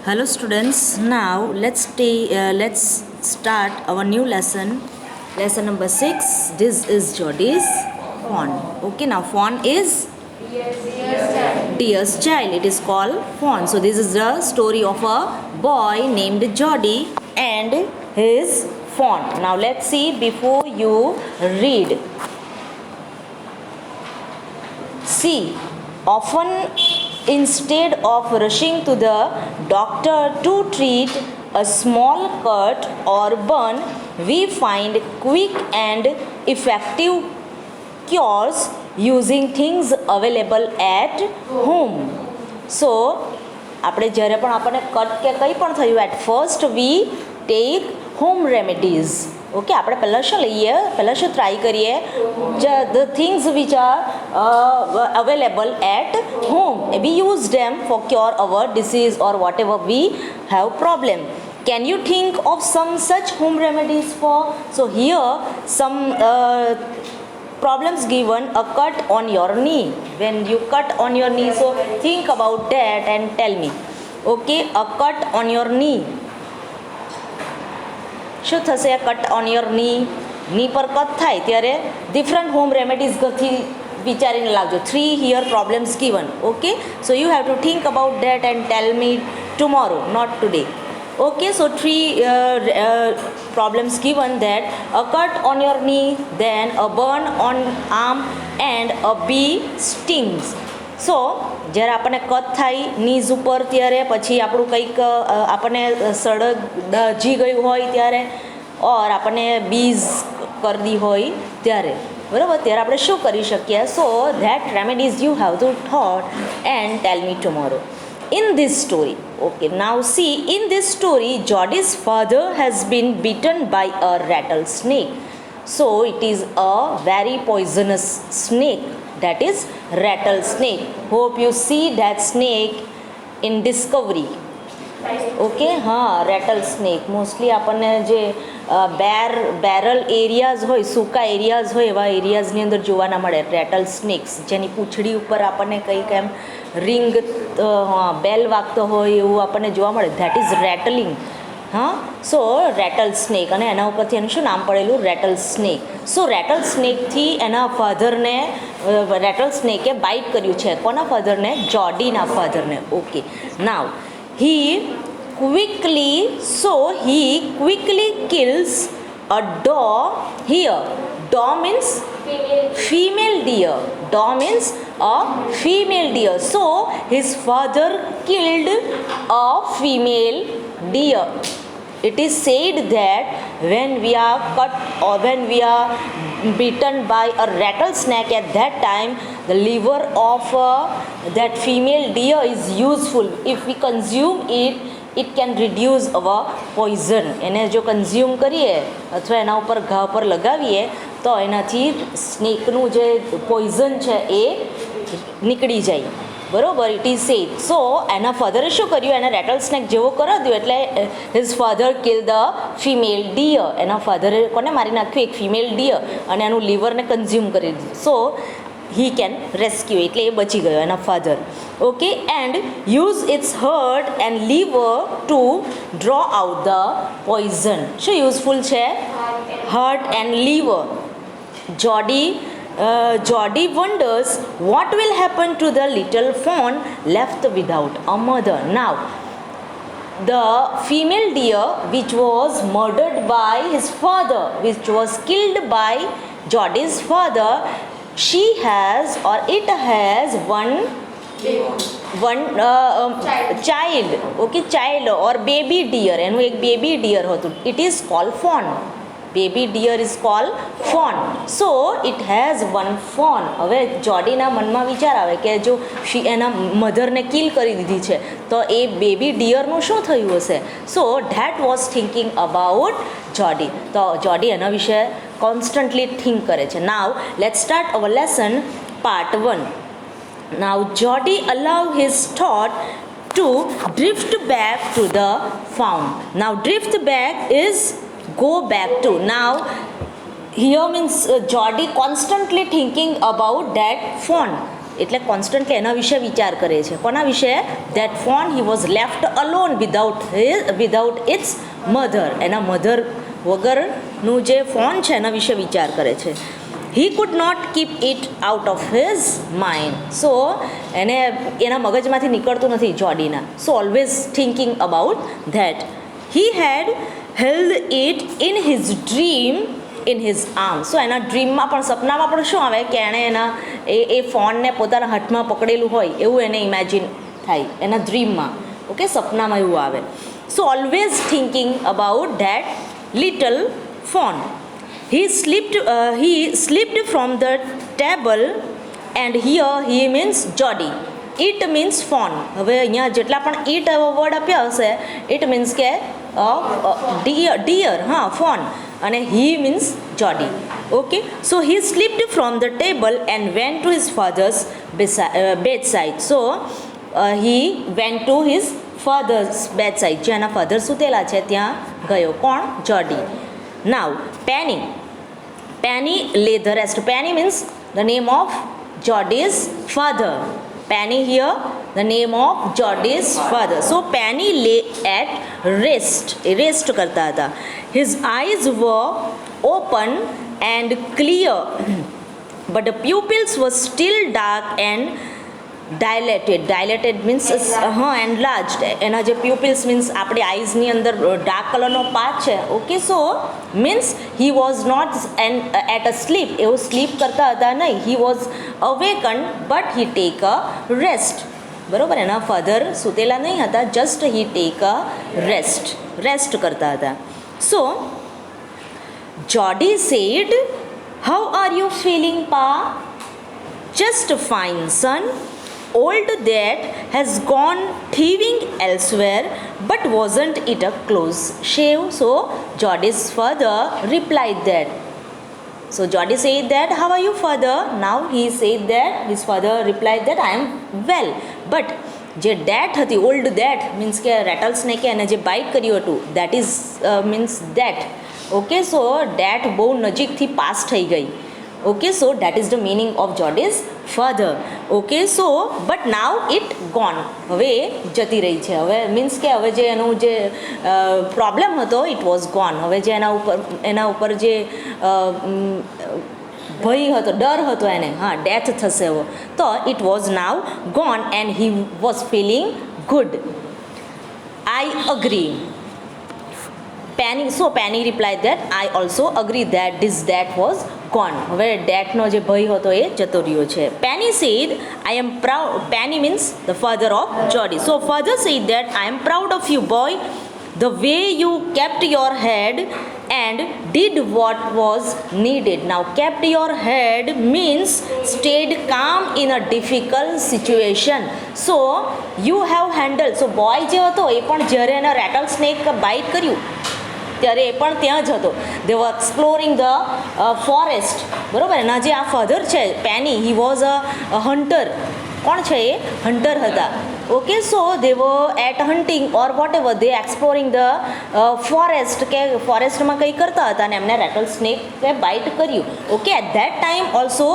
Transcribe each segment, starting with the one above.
Hello students. Now let's start our new lesson. Lesson number 6. This is Jodi's fawn. Okay, now fawn is dear's child. It is called fawn. So this is the story of a boy named Jody and his fawn. Now let's see before you read. See, often instead of rushing to the doctor to treat a small cut or burn, we find quick and effective cures using things available at home. So, આપણે જ્યારે પણ આપણને cut કે કંઈ પણ થયું at first we take home remedies. Okay, આપણે પહેલાં શું લઈએ, પહેલાં શું ટ્રાય કરીએ, the things which are available at home, we use them for cure our disease or whatever we have problem. Can you think of some such home remedies for? So here some problems given, a cut on your knee. When you cut on your knee, so think about that and tell me. Okay, a cut on your knee. શું થશે? Cut on your ની પર cut થાય ત્યારે different home remedies ઘરથી વિચારીને લાવજો. 3 here problems given. Okay, so you have to think about that and tell me tomorrow, not today. Okay, so 3 problems given, that a cut on your knee, then a burn on arm and a bee stings. સો જ્યારે આપણને cut થાય knees ઉપર ત્યારે પછી આપણું કંઈક આપણને સડક ડજી ગયું હોય ત્યારે ઓર આપણને બીઝ કરદી હોય ત્યારે, બરાબર, ત્યારે આપણે શું કરી શકીએ? So that remedies you have to thought and tell me tomorrow. In this story, okay, now see, in this story, Jody's father has been bitten by a rattlesnake. So it is a very poisonous snake, that is rattlesnake. Hope you see that snake in Discovery. Okay, હા, rattle snake mostly આપણને જે barrel areas હોય, સૂકા areas હોય, એવા એરિયાઝની અંદર જોવા ના મળે રેટલ સ્નેક્સ, જેની પૂંછડી ઉપર આપણને કંઈક એમ રિંગ બેલ વાગતો હોય એવું આપણને જોવા મળે. That is rattling. હા, સો રેટલ સ્નેક, અને એના ઉપરથી એનું શું નામ પડેલું? Rattle snake. સો રેટલ સ્નેકથી એના ફાધરને રેટલ સ્નેકે બાઇટ કર્યું છે. કોના ફાધરને? જોડીના ફાધરને. Okay, now he quickly kills a daw here. Daw means female deer. Daw means a female deer. So his father killed a female deer. It is said that when we are cut or when we are bitten by a rattlesnake, at that time the liver of that female deer is useful. If we consume it, it can reduce our poison. એને જો consume કરીએ અથવા એના ઉપર ઘા પર લગાવીએ તો એનાથી સ્નેકનું જે પોઈઝન છે એ નીકળી જાય, બરોબર. It is sad. સો એના ફાધરે શું કર્યું? એને રેટલ સ્નેક જેવો કરી દઉં એટલે his father kill the female deer. એના ફાધરે કોને મારી નાખ્યું? એક ફિમેલ ડિયર, અને એનું લીવરને કન્ઝ્યુમ કરી દીધું. સો he can rescue, એટલે એ બચી ગયો એના father. Okay, and use its heart and liver to draw out the poison. શું યુઝફુલ છે? Heart and liver. Jody wonders what will happen to the little fawn left without a mother. Now, the female deer which was murdered by his father, which was killed by Jody's father, she has or it has one child. Okay, child or baby deer. એનું એક baby deer હતું. It is called fawn. Baby deer is called fawn. So it has one fawn. હવે જોડીના મનમાં વિચાર આવે કે જો એના મધરને કિલ કરી દીધી છે તો એ બેબી ડિયરનું શું થયું હશે? So that was thinking about Jody. તો જોડી એના વિશે કોન્સ્ટન્ટલી થિંક કરે છે. Now let's start our lesson part 1. Now Jody allow his thought to drift back to the fawn. Now drift back is go back to. Now here means Jody constantly thinking about that fawn. એટલે constantly એના વિશે વિચાર કરે છે. કોના વિશે? That fawn he was left alone without its mother. એના mother વગરનું જે ફોન છે એના વિશે વિચાર કરે છે. He could not keep it out of his mind. So એને એના મગજમાંથી નીકળતું નથી જોડીના. So always thinking about that. He had held it in his dream in his arm. So એના ડ્રીમમાં પણ, સપનામાં પણ શું આવે કે એણે એ ફોનને પોતાના હાથમાં પકડેલું હોય એવું એને ઇમેજિન થાય એના ડ્રીમમાં. ઓકે, સપનામાં એવું આવે. So always thinking about that little fawn. He slipped from the table and here he means Jody. It means phone. હવે અહીંયા જેટલા પણ it વર્ડ આપ્યા હશે, it means કે dear, હા, ફોન, અને he means Jody. Okay, so he slipped from the table and went to his father's bedside. So he went to his father's bedside. જેના ફાધર સુતેલા છે ત્યાં ગયો. કોણ? જોડી. Now, Penny lay the rest. Penny means the name of Jody's father. Penny here, the name of Jody's father. So Penny lay at rest. Rest करता था. His eyes were open and clear, but the pupils were still dark and dilated means enlarged. એના જે pupils means આપણી આઈઝની અંદર dark કલરનો path છે. Okay, so means he was not at a sleep. એવું sleep કરતા હતા નહીં. He was awaken but he take a rest. બરાબર, એના ફાધર સુતેલા નહીં હતા, just he take a rest કરતા હતા. So Jody said, how are you feeling pa? Just fine, son. Old dad has gone thieving elsewhere, but wasn't it a close shave? So Jody's father replied that. So Jody said that, how are you, father? Now he said that, his father replied that, I am well. But જે date હતી, old date means કે rattle સ્નેકે એને જે byte કર્યું હતું, that is means date. Okay, so date બહુ નજીકથી pass થઈ ગઈ. Okay, so that is the meaning of Jody's father. Okay, so but now it gone. હવે જતી રહી છે. હવે મીન્સ કે હવે જે એનું જે પ્રોબ્લેમ હતો, ઇટ વોઝ ગોન. હવે જે એના ઉપર જે ભય હતો, ડર હતો એને, હા, ડેથ થશે એવો, તો it was now gone and he was feeling good. I agree. Penny replied that I also agree that this debt was gone. હવે ડેટનો જે ભય હતો એ જતો રહ્યો છે. Penny said, I am proud. Penny means the father of Jody. So father said that I am proud of you, boy. The way you kept your head and did what was needed. Now, kept your head means stayed calm in a difficult situation. So you have handled. So boy જે હતો એ પણ જ્યારે એના rattle snake bite કર્યું ત્યારે એ પણ ત્યાં જ હતો. They were exploring the forest. બરાબર, એના જે આ ફાધર છે Penny, he was a hunter. કોણ છે એ? હન્ટર હતા. Okay, so they were at hunting or whatever, they exploring the forest, કે ફોરેસ્ટમાં કંઈ કરતા હતા અને એમને રેટલ સ્નેક બાઇટ કર્યું. Okay, at that time also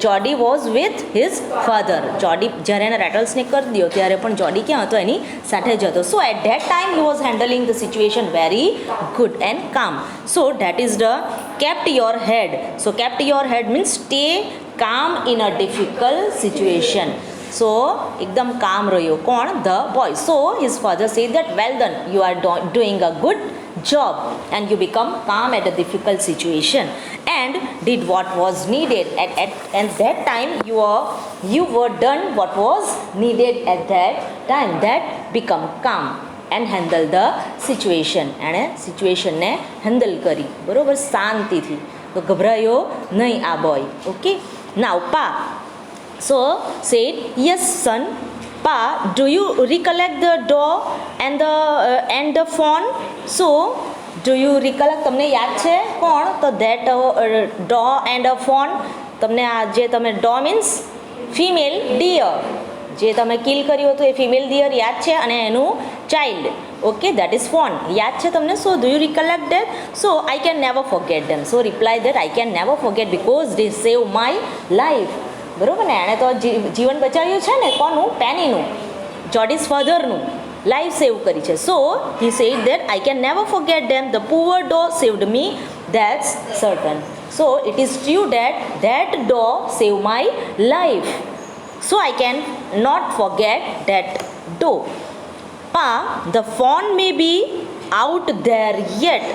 Jody was with his father. જોડી જ્યારે એને રેટલ સ્નેક કરી દો ત્યારે પણ જોડી ક્યાં હતો? એની સાથે જ હતો. So at that time he was handling the situation very good and calm. So that is the kept your head. So kept your head means stay calm in a difficult situation. So એકદમ calm રહ્યો. કોણ? The boy. So his father said that well done, you are doing a good job and you become calm at a difficult situation and did what was needed at that time. You were done what was needed at that time. That become calm and handle the situation. અને સિચ્યુએશનને handle કરી, બરોબર, શાંતિથી. તો ગભરાયો નહીં આ boy. Okay, નાવ પા said, yes son. Pa, do you recollect the door and the phone? So, do you recollect? તમને યાદ છે? કોણ? તો that door and a phone. તમને આ જે તમે door means female, dear. જે તમે કિલ કર્યું હતું એ ફિમેલ ડિયર યાદ છે અને એનું child, okay, that is fawn, યાદ છે તમને? So do you recollect that? So I can never forget them. So reply that I can never forget because they save my life. બરાબર ને, એણે તો જીવન બચાવ્યું છે ને, કોનું? પેનીનું, જોડીસ ફાધરનું લાઈફ સેવ કરી છે. So he said that I can never forget them, the poor dog saved me, that's certain. So it is true that that dog saved my life. So I can not forget that dog. Pa, the fawn may be out there yet.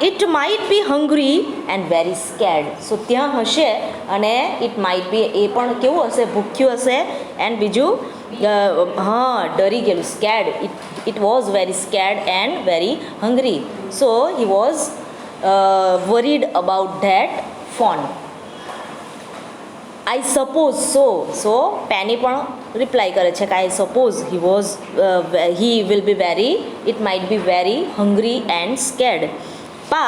It might be hungry and very scared. So ત્યાં હશે અને it might be, એ પણ કેવું હશે? ભૂખ્યું હશે. and બીજું હા, ડરી ગયેલું, scared. It was very scared and very hungry. So he was worried about that fawn. I suppose so. So Penny પણ રિપ્લાય કરે છે કે I suppose he will be very, it might be very hungry and scared. Pa,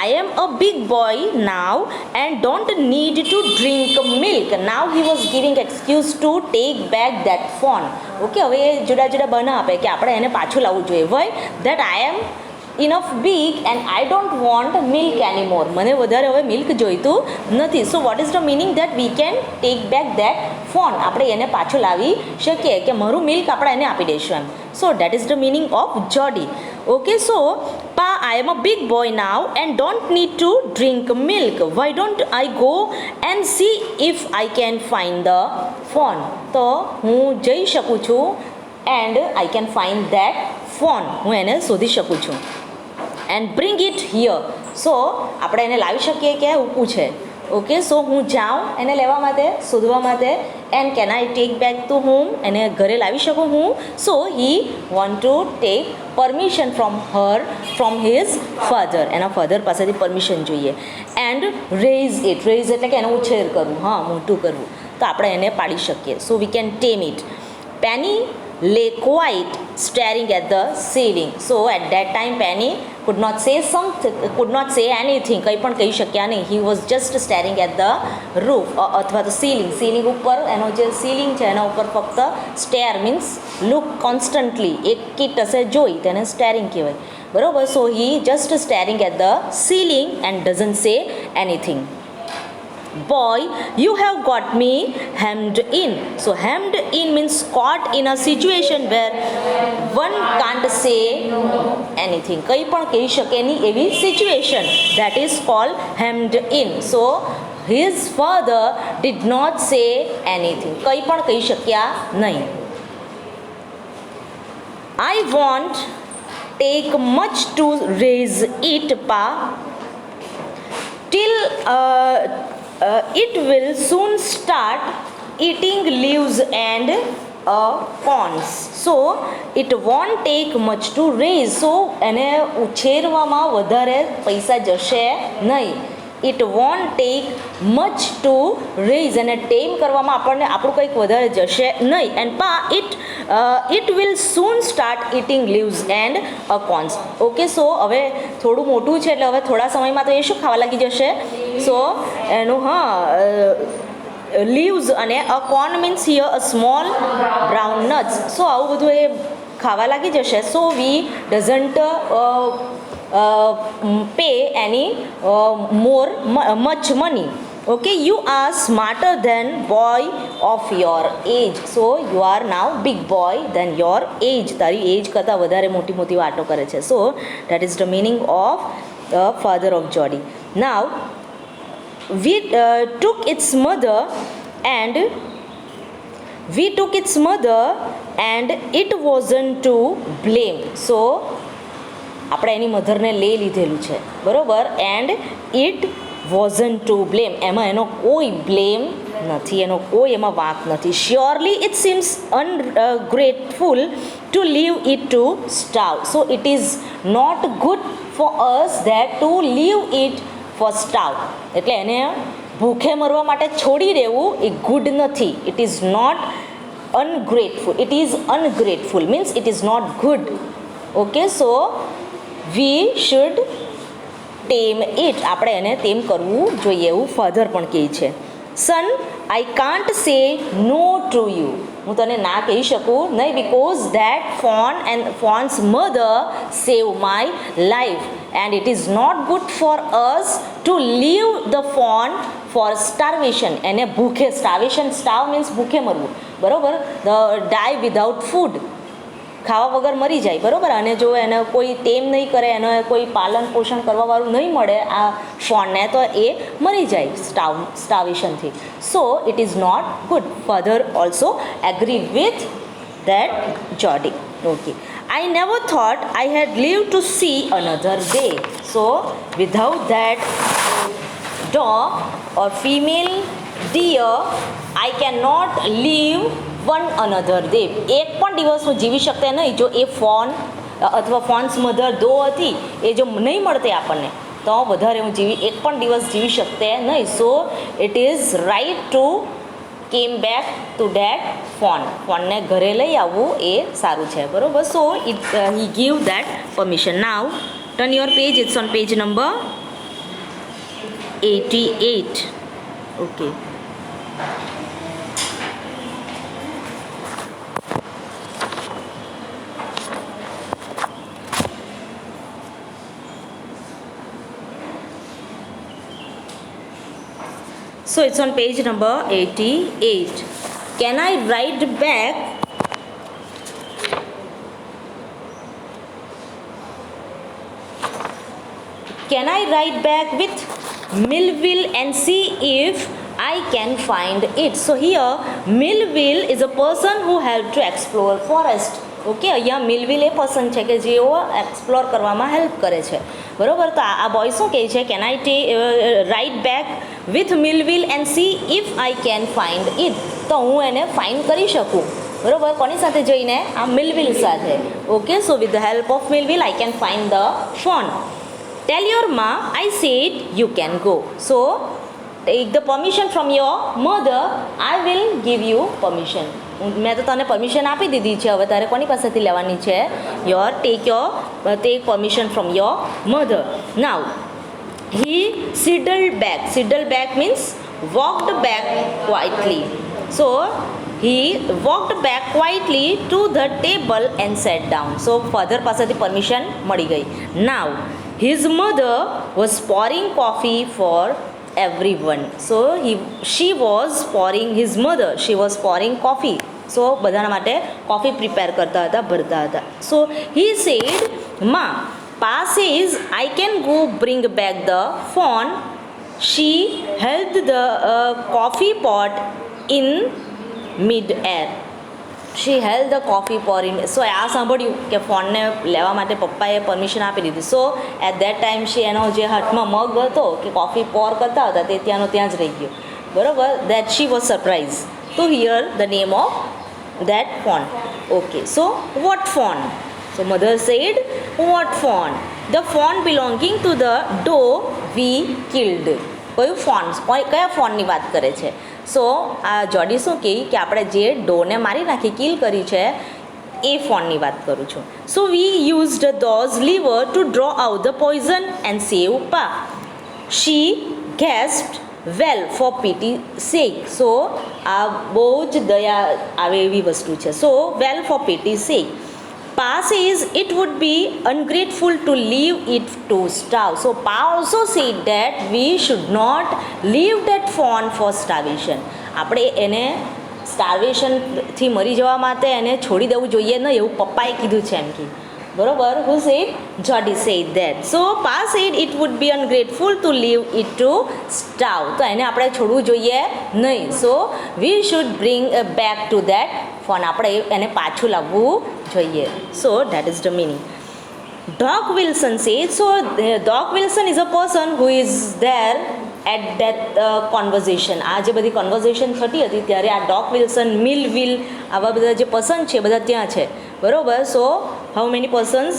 I am a big boy now and don't need to drink milk. Now he was giving excuse to take back that fawn. Okay, હવે જુદા જુદા બના આપે કે આપણે એને પાછું લાવવું જોઈએ. Why? That I am enough big and I don't want milk anymore. મને વધારે હવે મિલ્ક જોઈતું નથી. So what is the meaning? That we can take back that phone. આપણે એને પાછું લાવી શકીએ કે મારું મિલ્ક આપણે એને આપી દઈશું એમ. So that is the meaning of Jody. Okay, so Pa, I am a big boy now and don't need to drink milk. Why don't I go and see if I can find the fawn? તો હું જઈ શકું છું and I can find that fawn. હું એને શોધી શકું છું. and bring it here. સો આપણે એને લાવી શકીએ કે એવું પૂછે. ઓકે, સો હું જાઉં એને લેવા માટે, શોધવા માટે. And can I take back to home? એને ઘરે લાવી શકું હું? So he want to take permission from his father. એના ફાધર પાસેથી પરમિશન જોઈએ. એન્ડ રેઝ એટલે કે એનો ઉછેર કરવું, હા, મોટું કરવું. તો આપણે એને પાડી શકીએ. So we can tame it. Penny lay quiet staring at the ceiling. So at that time Penny could not say anything. કંઈ પણ કહી શક્યા નહીં. He was just staring at the roof અથવા તો સીલિંગ ઉપર, એનો જે સીલિંગ છે એના ઉપર ફક્ત સ્ટેર મીન્સ લુક કોન્સ્ટન્ટલી, એક કીટ હશે જોઈ, તેને સ્ટેરિંગ કહેવાય. બરોબર. સો he just staring at the ceiling and doesn't say anything. Boy, you have got me hemmed in. So hemmed in means caught in a situation where one can't say anything. કંઈ પણ કહી શકે નહીં એવી situation, that is called hemmed in. So his father did not say anything. કંઈ પણ કહી શક્યા નહીં. I won't take much to raise it, Pa. Till it will soon start eating leaves and corns. So it won't take much to raise. So એને ઉછેરવામાં વધારે પૈસા જશે નહીં. It won't take much to raise. અને ટેમ કરવામાં આપણું કંઈક વધારે જશે નહીં. And Pa, it will soon start eating leaves and corns. Okay, so હવે થોડું મોટું છે એટલે હવે થોડા સમયમાં તો એ શું ખાવા લાગી જશે? સો એનું લીવ્સ અને corn means here a small brown nuts. સો આવું બધું એ ખાવા લાગી જશે. સો we doesn't pay any much money. Okay, you are smarter than boy of your age. So you are now big boy than your age. તારી એજ કરતાં વધારે મોટી વાતો કરે છે. So that is the meaning of the father of Jody. Now we took its mother and it wasn't to blame. So આપણે એની મધરને લઈ લીધેલું છે, બરોબર. And it wasn't to blame, એમાં એનો કોઈ બ્લેમ નથી, એનો કોઈ એમાં વાંક નથી. Surely it seems ungrateful to leave it to starve. So it is not good for us that to leave it for starve. એટલે એને ભૂખે મરવા માટે છોડી દેવું એ ગુડ નથી. It is not ungrateful. It is ungrateful means it is not good. Okay, so we should tame it. આપણે એને ટેમ કરવું જોઈએ એવું ફાધર પણ કહે છે. Son, આઈ કાન્ટ સે નો ટુ યુ, હું તને ના કહી શકું નહીં, because that fawn and fawns mother save my life and it is not good for us to leave the fawn for starvation. એને ભૂખે, સ્ટાર્વેશન, સ્ટાવ મીન્સ ભૂખે મરવું, બરાબર, ધ ડાય વિધાઉટ ફૂડ, ખાવા વગર મરી જાય, બરાબર. અને જો એને કોઈ ટેમ નહીં કરે, એને કોઈ પાલન પોષણ કરવાવાળું નહીં મળે આ ફોનને, તો એ મરી જાય સ્ટાર્વેશનથી. So it is not good. Father also agree with that Jody. Okay. I never thought I had lived to see another day. So without that dog or female deer, I cannot live one another day. એક પણ દિવસ હું જીવી શકતે નહીં જો એ phone અથવા phones mother દો હતી એ જો નહીં મળતે આપણને, તો વધારે હું એક પણ દિવસ જીવી શકતે નહીં. So it is right to came back to that fawn. ફોનને ઘરે લઈ આવવું એ સારું છે, બરાબર. So it he give that permission. Now turn your page, it's on page number 88. Okay. So it's on page number 88. Can I write back? Can I write back with Millville and see if I can find it? So here Millville is a person who helped to explore forest. Okay, અહીંયા મિલવિલ એ person છે કે જેઓ explore કરવામાં help કરે છે, બરાબર. તો આ બોય શું કહે છે, can I ride back with Millwheel and see if I can find it. તો હું એને ફાઇન્ડ કરી શકું, બરાબર. કોની સાથે જઈને? આ મિલવિલ સાથે. Okay. So with the help of Millwheel I can find the fawn. Tell your Ma I said you can go. So take the permission from your mother, I will give you permission. મેં તો તને permission આપી દીધી છે, હવે તારે કોની પાસેથી લેવાની છે? Take permission from your mother. Now he sidled back. Sidled back means walked back quietly. So he walked back quietly to the table and sat down. So father પાસેથી પરમિશન મળી ગઈ. Now his mother was pouring coffee for everyone. So she was pouring, his mother, she was pouring coffee. So બધાના માટે coffee prepare કરતા હતા, ભરતા હતા. So he said, Ma, Pa says I can go bring back the phone. She held the coffee pot in mid-air. She held the coffee pot in. So આ સાંભળ્યું કે ફોનને લેવા માટે પપ્પાએ પરમિશન આપી દીધી. સો એટ દેટ ટાઈમ એનો જે હાથમાં મગ હતો કે કોફી પોર કરતા હતા તે ત્યાંનો ત્યાં જ રહી ગયો, બરાબર. That she was surprise to hear the name of that fawn. Okay. So what fawn? So mother said what fawn? The fawn belonging to the doe we killed. કયું ફોન? કયા ફોનની વાત કરે છે? સો આ જોડી શું કહે કે આપણે જે ડોને મારી નાખી, કિલ કરી છે, એ ફોનની વાત કરું છું. So we used those liver to draw out the poison and save Pa. She ગેસ્પ્ડ well for pity સેક. સો આ બહુ જ દયા આવે એવી વસ્તુ છે. So well for pity sake. Pa says it would be ungrateful to leave it to starve. So Pa also said that we should not leave that fawn for starvation. આપણે એને સ્ટાર્વેશનથી મરી જવા માટે એને છોડી દેવું જોઈએ નહીં, એવું પપ્પાએ કીધું છે એમ કે, બરોબર. Who said? Jody said that. So Pa said it would be ungrateful to leave it to starve. તો એને આપણે છોડવું જોઈએ નહીં. So we should bring back to that phone. આપણે એને પાછું લાવવું જોઈએ. So that is the meaning. Doc Wilson said, so Doc Wilson is a person who is there at that conversation. આ જે બધી કન્વર્ઝેશન થતી હતી ત્યારે આ ડોક વિલ્સન, મિલવિલ, આવા બધા જે પર્સન છે બધા ત્યાં છે, બરોબર. So how many persons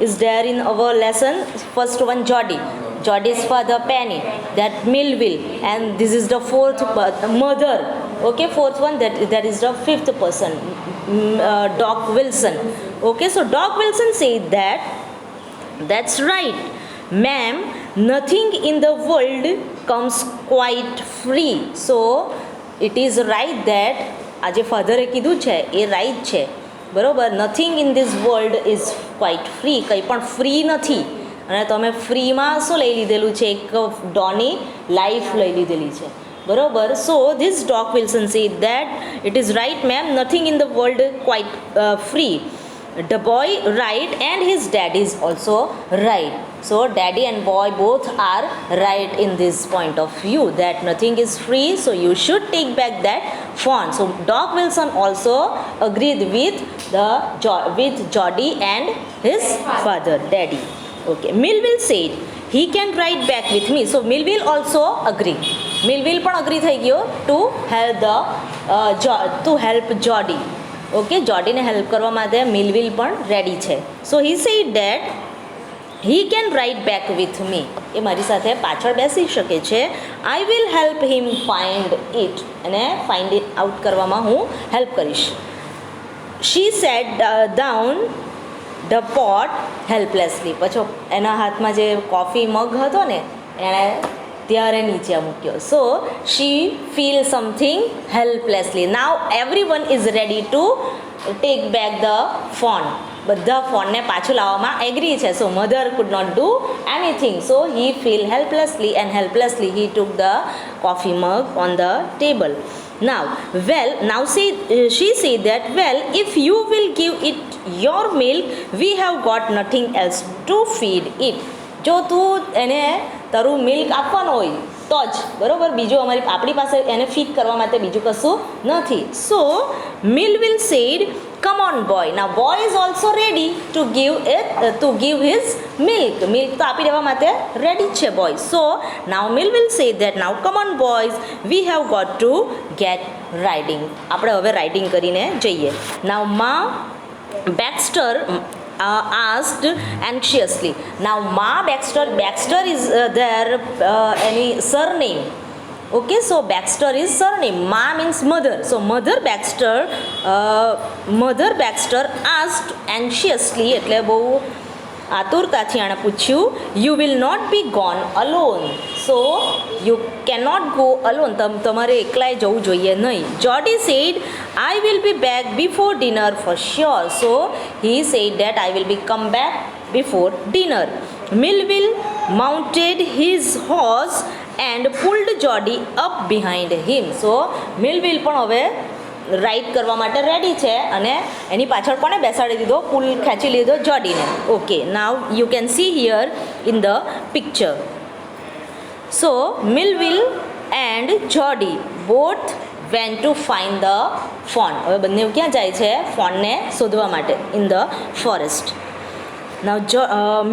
is there in our lesson? First one જોડી, Jody's father Penny, that Millville, and this is the fourth mother. Okay, fourth one, that is the fifth person, Doc Wilson. Okay, so Doc Wilson said that, that's right, ma'am, nothing in the world comes quite free. So it is right that આ જે ફાધરે કીધું છે એ right છે, બરાબર. Nothing in this world is quite free, કંઈ પણ ફ્રી નથી. અને તમે ફ્રીમાં શું લઈ લીધેલું છે? એક ડોની લાઈફ લઈ લીધેલી છે, બરાબર. So this Doc Wilson say that it is right ma'am, nothing in the world quite free. The boy right and his dad is also right. So daddy and boy both are right in this point of view that nothing is free, so you should take back that phone. So Doc Wilson also agreed with Jody and his father, daddy. Okay, Millville said he can ride back with me. So Millville also agree. Millville પણ agree થઈ ગયો to help Jody. Okay, જોડીને help કરવા માટે Millwheel પણ ready છે. So he said that he can ride back with me, એ મારી સાથે પાછળ બેસી શકે છે. I will help him find it, અને ફાઇન્ડ ઇટ આઉટ કરવામાં હું હેલ્પ કરીશ. She set down the pot helplessly. પછી એના હાથમાં જે કોફી મગ હતો ને એણે ત્યારે નીચે મૂક્યો. So she feel something helplessly. Now everyone is ready to take back the fawn. બધા ફોનને પાછું લાવવામાં એગ્રી છે. So mother could not do anything, so he feel helplessly and helplessly he took the coffee mug on the table. Now she said that, well, if you will give it your milk, we have got nothing else to feed it. જો તું એને તારું milk આપવાનું હોય તો જ, બરાબર, બીજું આપણી પાસે એને ફીડ કરવા માટે બીજું કશું નથી. So Millwheel said, come on boy. Now boy is also ready to give his milk. Milk તો આપી દેવા માટે રેડી છે boy. So now Millwheel said that, now come on boys, we have got to get riding. આપણે હવે riding કરીને જઈએ. નાવ મા બેક્સ્ટર asked anxiously. Now Ma Baxter is their any surname. Okay, so Baxter is surname. Ma means mother. So Mother Baxter asked anxiously, એટલે બહુ આતુરતાથી આણે પૂછ્યું, you will not be gone alone. So you cannot go alone. તમારે એકલાય જવું જોઈએ નહીં. Jody said, I will be back before dinner for sure. So he said that I will be come back before dinner. Millville mounted his horse and pulled Jody up behind him. So Millville પણ હવે ride કરવા માટે ready છે અને એની પાછળ કોને બેસાડી દીધો? પુલ ખેંચી લીધો જોડીને. Okay, now you can see here in the picture. So Millwheel and Jody both went to find the fawn. હવે બંને ક્યાં જાય છે? ફોનને શોધવા માટે in the forest. Now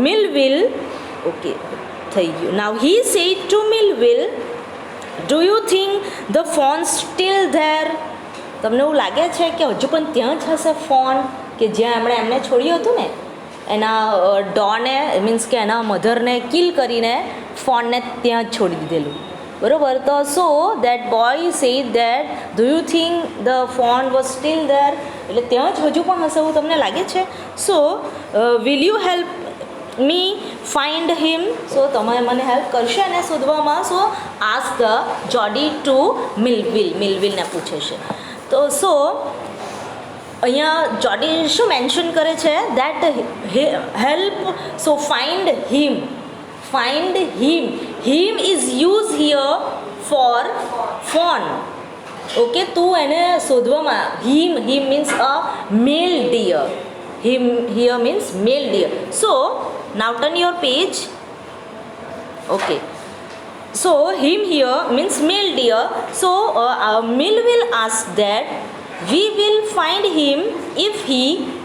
Millwheel, okay થઈ ગયું. Now he said to Millwheel, do you think the fawn still there? તમને એવું લાગે છે કે હજુ પણ ત્યાં જ હશે ફોન કે જ્યાં એમને છોડ્યું હતું ને? એના ડોને મીન્સ કે એના મધરને કિલ કરીને ફોનને ત્યાં જ છોડી દીધેલું, બરાબર. તો so that boy sad that, do you think the phone was steel there? એટલે ત્યાં જ હજુ પણ હશે એવું તમને લાગે છે? So will you help me find him? So તમે મને હેલ્પ કરશો એને શોધવામાં? So ask the Jody to મિલવિલને પૂછે છે. તો સો અહીંયા જોડી શું મેન્શન કરે છે? That help, so find him. Him is use here for fawn. Okay, તું એને શોધવામાં, him means a male deer. Him here means male deer. So now turn your page. Okay, so him here means male deer. So Mill will ask that we will find him if he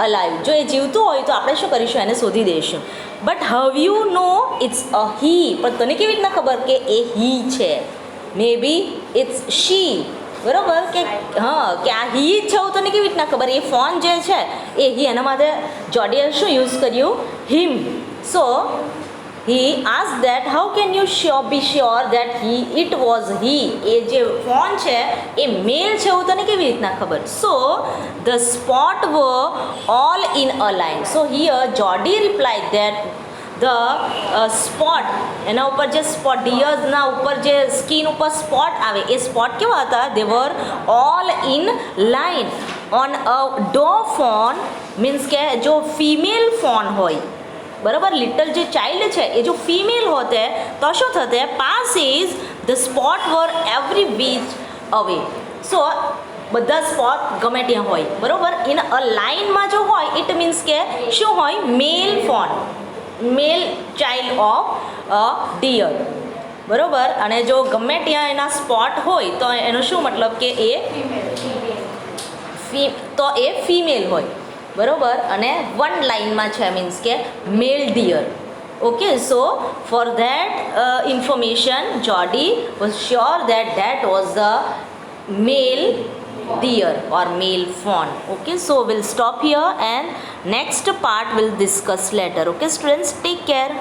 alive. જો એ જીવતું હોય તો આપણે શું કરીશું? એને શોધી દઈશું. But how you know it's a he? પણ તને કેવી રીતના ખબર કે એ he છે? મે બી ઇટ્સ she, બરાબર? કે હા, કે આ he જ છે એવું તને કેવી રીતના ખબર? એ ફોન જે છે એ he, એના માટે જોડીએ શું યુઝ કર્યું? him. So he asked that how can you be sure that it was he? એ જે ફોન છે એ મેલ છે એવું તને કેવી રીતના ખબર? So the spot were all in a line. So here Jody replied that the spot, એના ઉપર જે સ્પોટ, ડિયર્સના ઉપર જે સ્કિન ઉપર સ્પોટ આવે એ સ્પોટ કેવા હતા? They were all in line on a doe fawn, means કે જો ફિમેલ ફોન હોય, બરાબર, લિટલ જે ચાઇલ્ડ છે એ જો ફિમેલ હોતે તો શું થતે? Passes the spot were every beach away. So બધા સ્પોટ ગમે ત્યાં હોય, બરાબર. ઇન અ લાઇનમાં જો હોય ઇટ મીન્સ કે શું હોય? Male fawn, male child of a deer, બરાબર. અને જો ગમે ત્યાં એના સ્પોટ હોય તો એનો શું મતલબ કે એ ફિમેલ હોય, બરાબર. અને વન લાઇનમાં છે મીન્સ કે male deer. Okay, so for that information Jody was sure that was the male deer or male fawn. Okay, so we'll stop here and next part we'll discuss later. Okay students, take care.